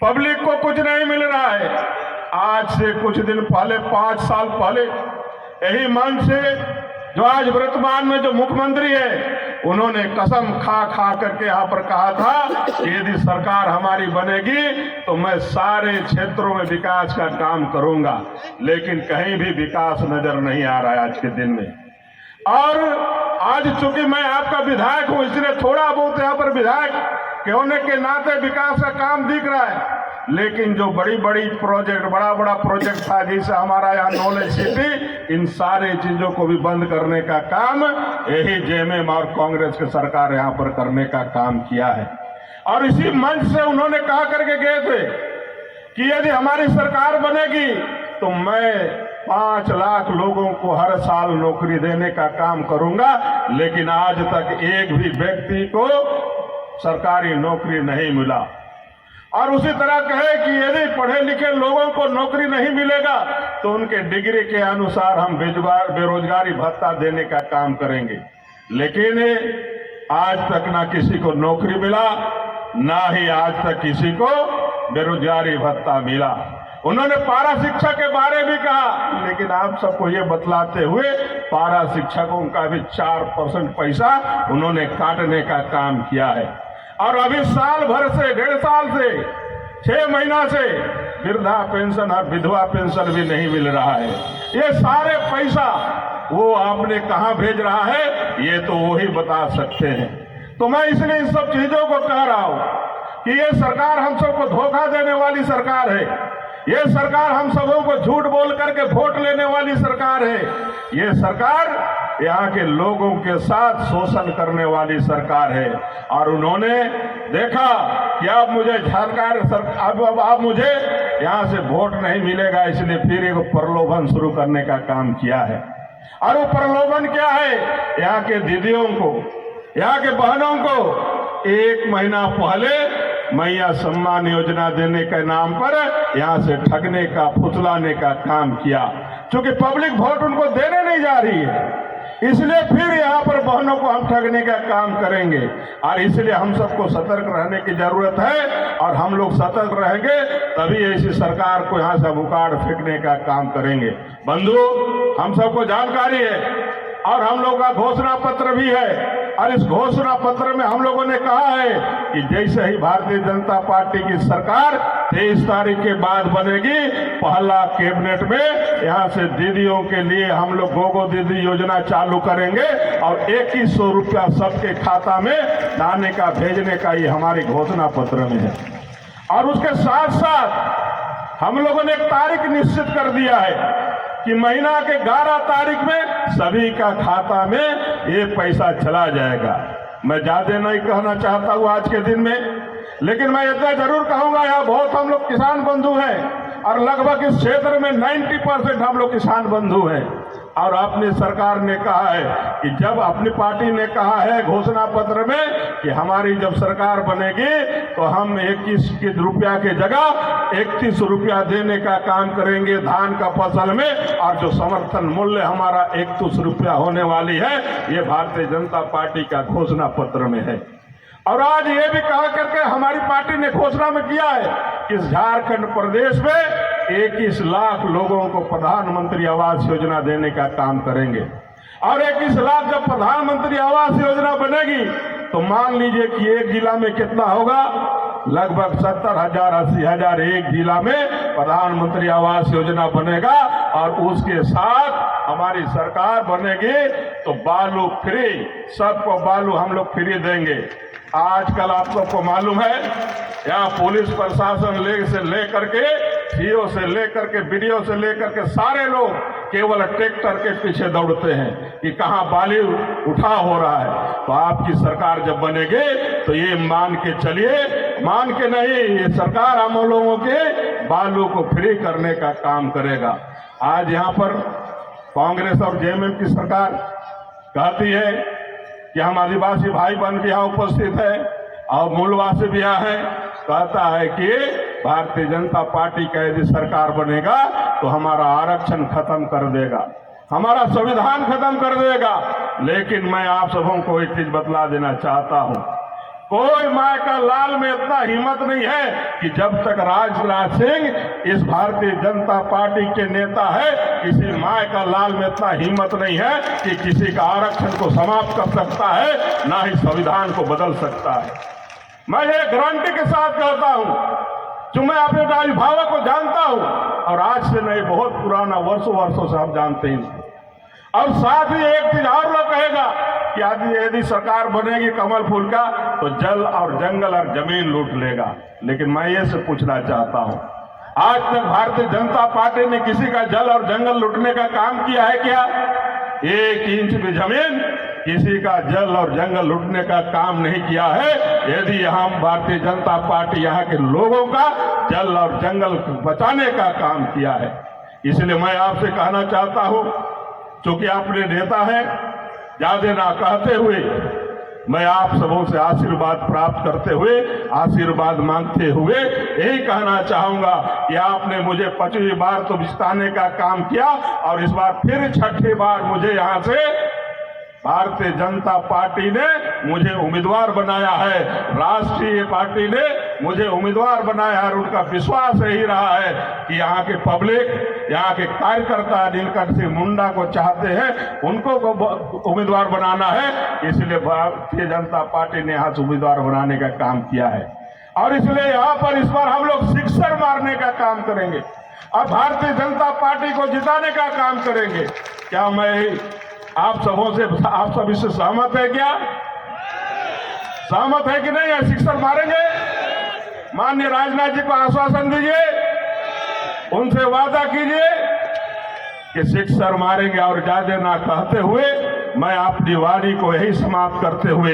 Public को कुछ नहीं मिल रहा है। आज से कुछ दिन पहले, 5 साल पहले, यही मंच से जो आज वर्तमान में जो मुख्यमंत्री है, उन्होंने कसम खा खा करके यहाँ पर कहा था कि यदि सरकार हमारी बनेगी तो मैं सारे क्षेत्रों में विकास का काम करूंगा, लेकिन कहीं भी विकास नजर नहीं आ रहा है आज के दिन में। और आज चूंकि मैं आपका विधायक हूं, इसलिए थोड़ा बहुत यहाँ पर विधायक होने के नाते विकास का काम दिख रहा है, लेकिन जो बड़ी बड़ी प्रोजेक्ट, बड़ा बड़ा प्रोजेक्ट था, जैसे हमारा यहाँ नॉलेज सिटी, इन सारे चीजों को भी बंद करने का काम यही जेएमएम और कांग्रेस की सरकार यहाँ पर करने का काम किया है। और इसी मंच से उन्होंने कहा करके गए थे कि यदि हमारी सरकार बनेगी तो मैं 5 लाख लोगों को हर साल नौकरी देने का काम करूंगा, लेकिन आज तक एक भी व्यक्ति को सरकारी नौकरी नहीं मिला। और उसी तरह कहे कि यदि पढ़े लिखे लोगों को नौकरी नहीं मिलेगा तो उनके डिग्री के अनुसार हम बेरोजगारी भत्ता देने का काम करेंगे, लेकिन आज तक ना किसी को नौकरी मिला, ना ही आज तक किसी को बेरोजगारी भत्ता मिला। उन्होंने पारा शिक्षा के बारे में कहा, लेकिन आप सबको ये बतलाते हुए पारा शिक्षकों का भी 4% पैसा उन्होंने काटने का काम किया है। और अभी साल भर से, 1.5 साल से, 6 महीना से वृद्धा पेंशन और विधवा पेंशन भी नहीं मिल रहा है। ये सारे पैसा वो आपने कहां भेज रहा है, ये तो वो ही बता सकते हैं। तो मैं इसलिए इन सब चीजों को कह रहा हूं कि ये सरकार हम सबको धोखा देने वाली सरकार है। ये सरकार हम सबों को झूठ बोल करके वोट लेने वाली सरकार है। ये सरकार यहाँ के लोगों के साथ शोषण करने वाली सरकार है। और उन्होंने देखा कि अब मुझे अब मुझे यहाँ से वोट नहीं मिलेगा, इसलिए फिर एक प्रलोभन शुरू करने का काम किया है। और वो प्रलोभन क्या है? यहाँ के दीदियों को, यहाँ के बहनों को 1 महीना पहले मैया सम्मान योजना देने के नाम पर यहाँ से ठगने का, फुसलाने का काम किया। क्योंकि पब्लिक वोट उनको देने नहीं जा रही है, इसलिए फिर यहाँ पर बहनों को हम ठगने का काम करेंगे। और इसलिए हम सबको सतर्क रहने की जरूरत है, और हम लोग सतर्क रहेंगे तभी ऐसी सरकार को यहाँ से उखाड़ फेंकने का काम करेंगे। बंधु, हम सबको जानकारी है और हम लोग का घोषणा पत्र भी है, और इस घोषणा पत्र में हम लोगों ने कहा है कि जैसे ही भारतीय जनता पार्टी की सरकार 23 तारीख के बाद बनेगी, पहला कैबिनेट में यहाँ से दीदियों के लिए हम लोग गोगो दीदी योजना चालू करेंगे, और 2100 रुपया सबके खाता में डालने का, भेजने का ये हमारी घोषणा पत्र में है। और उसके साथ साथ हम लोगों ने एक तारीख निश्चित कर दिया है कि महीना के 11 तारीख में सभी का खाता में ये पैसा चला जाएगा। मैं ज्यादा नहीं कहना चाहता हूँ आज के दिन में, लेकिन मैं इतना जरूर कहूंगा, यहाँ बहुत हम लोग किसान बंधु हैं, और लगभग इस क्षेत्र में 90% हम लोग किसान बंधु हैं। और अपनी सरकार ने कहा है कि जब अपनी पार्टी ने कहा है घोषणा पत्र में कि हमारी जब सरकार बनेगी तो हम 21 रुपया के जगह 31 रुपया देने का काम करेंगे धान का फसल में, और जो समर्थन मूल्य हमारा 31 रुपया होने वाली है, ये भारतीय जनता पार्टी का घोषणा पत्र में है। और आज ये भी कहा करके हमारी पार्टी ने घोषणा में किया है कि झारखंड प्रदेश में 21 लाख लोगों को प्रधानमंत्री आवास योजना देने का काम करेंगे। और 21 लाख जब प्रधानमंत्री आवास योजना बनेगी तो मान लीजिए कि एक जिला में कितना होगा, लगभग 70,000 80,000 एक जिला में प्रधानमंत्री आवास योजना बनेगा। और उसके साथ हमारी सरकार बनेगी तो बालू फ्री, सबको बालू हम लोग फ्री देंगे। आजकल आप सबको मालूम है, यहाँ पुलिस प्रशासन से लेकर के सीओ से लेकर के बीडीओ से लेकर के सारे लोग केवल ट्रैक्टर के पीछे दौड़ते हैं कि कहाँ बालू उठा हो रहा है। तो आपकी सरकार जब बनेगी तो ये मान के चलिए, मान के नहीं, ये सरकार हम लोगों के बालू को फ्री करने का काम करेगा। आज यहाँ पर कांग्रेस और जेएमएम की सरकार कहती है कि हम आदिवासी भाई बहन भी यहाँ उपस्थित है और मूलवासी भी यहाँ है, कहता है कि भारतीय जनता पार्टी का यदि सरकार बनेगा तो हमारा आरक्षण खत्म कर देगा, हमारा संविधान खत्म कर देगा। लेकिन मैं आप सबों को एक चीज बतला देना चाहता हूं, कोई माय का लाल में इतना हिम्मत नहीं है कि जब तक राजनाथ सिंह इस भारतीय जनता पार्टी के नेता है, किसी माय का लाल में इतना हिम्मत नहीं है कि किसी का आरक्षण को समाप्त कर सकता है, ना ही संविधान को बदल सकता है। मैं ये गारंटी के साथ कहता हूं कि मैं अपने अभिभावक को जानता हूं, और आज से नहीं, बहुत पुराना, वर्षों वर्षों से आप जानते हैं। और साथ ही एक चीज और लोग कहेगा कि यदि सरकार बनेगी कमल फूल का तो जल और जंगल और जमीन लूट लेगा। लेकिन मैं ये से पूछना चाहता हूं, आज तक भारतीय जनता पार्टी ने किसी का जल और जंगल लूटने का काम किया है क्या? 1 इंच भी जमीन किसी का जल और जंगल लूटने का काम नहीं किया है। यदि हम भारतीय जनता पार्टी यहाँ के लोगों का जल और जंगल बचाने का काम किया है। इसलिए मैं आपसे कहना चाहता हूं, चूंकि आपने नेता है, ज्यादा ना कहते हुए मैं आप सबों से आशीर्वाद प्राप्त करते हुए, आशीर्वाद मांगते हुए यही कहना चाहूंगा कि आपने मुझे 5वीं बार तो जिताने का काम किया, और इस बार फिर 6ठी बार मुझे यहां से भारतीय जनता पार्टी ने मुझे उम्मीदवार बनाया है, राष्ट्रीय पार्टी ने मुझे उम्मीदवार बनाया है। और उनका विश्वास यही रहा है कि यहाँ के पब्लिक, यहाँ के कार्यकर्ता नीलकंठ सिंह मुंडा को चाहते हैं, उनको उम्मीदवार बनाना है। इसलिए भारतीय जनता पार्टी ने यहाँ से उम्मीदवार बनाने का काम किया है, और इसलिए यहाँ पर इस बार हम लोग सिक्सर मारने का काम करेंगे और भारतीय जनता पार्टी को जिताने का काम करेंगे। क्या मैं आप सब इससे सहमत है? क्या सहमत है कि नहीं? है सिक्सर मारेंगे? माननीय राजनाथ जी को आश्वासन दीजिए, उनसे वादा कीजिए कि सिक्सर मारेंगे। और ज्यादा ना कहते हुए मैं अपनी वाणी को यही समाप्त करते हुए